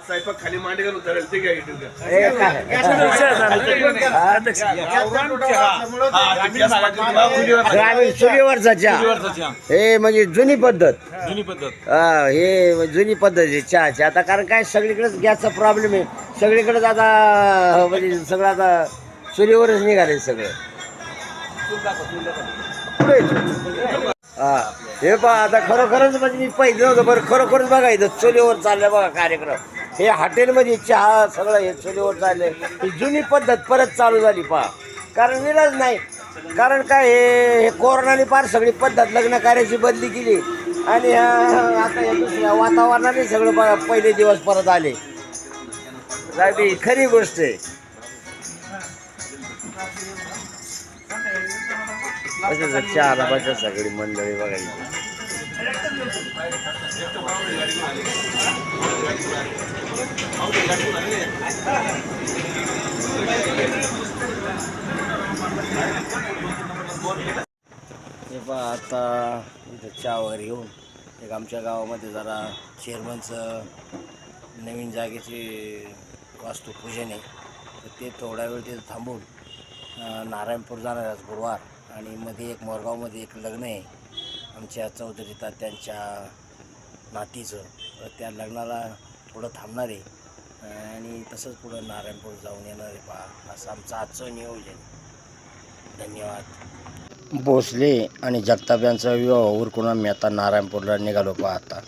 स्वयंपाक खाली मांडी घालून धरेल ते काय घेतील का? ग्रामीण चुलीवरचा चहा हे म्हणजे जुनी पद्धत. हा हे जुनी पद्धत आहे चहाची. आता कारण काय सगळीकडेच गॅसचा प्रॉब्लेम आहे. सगळीकडेच आता म्हणजे सगळं आता चुलीवरच निघाले सगळं. हा हे पहा आता खरोखरच म्हणजे मी पाहिजे नव्हतं बरं खरोखरच बघायचं चुलीवर चाललं बघा कार्यक्रम. हे हॉटेलमध्ये चहा सगळं हे चुलीवर चाललंय. ही जुनी पद्धत परत चालू झाली पहा. कारण विलाज नाही. कारण काय हे कोरोनाने फार सगळी पद्धत लग्न कार्याची बदली केली आणि आता या दुसऱ्या वातावरणाने सगळं बघा पहिले दिवस परत आले. खरी गोष्ट आहे. चहाला बघा सगळी मंडळी बघायची. हे पहा आता इथं चहा वगैरे घेऊन एक आमच्या गावामध्ये जरा चेअरमनचं नवीन जागेचे वास्तुपूजन आहे. तर ते थोडा वेळ तिथं थांबून नारायणपूर जाणार आज गुरुवार आणि मध्ये एक मोरगावमध्ये एक लग्न आहे आमच्या चौधरी तात्यांच्या नातीचं. तर त्या लग्नाला थोडं थांबणार आहे आणि तसंच पुढं नारायणपूर जाऊन येणार आहे पहा. असं आमचं आजचं नियोजन. धन्यवाद. भोसले आणि जगताप यांचा विवाह उरकून आम्ही आता नारायणपूरला निघालो पहा. आता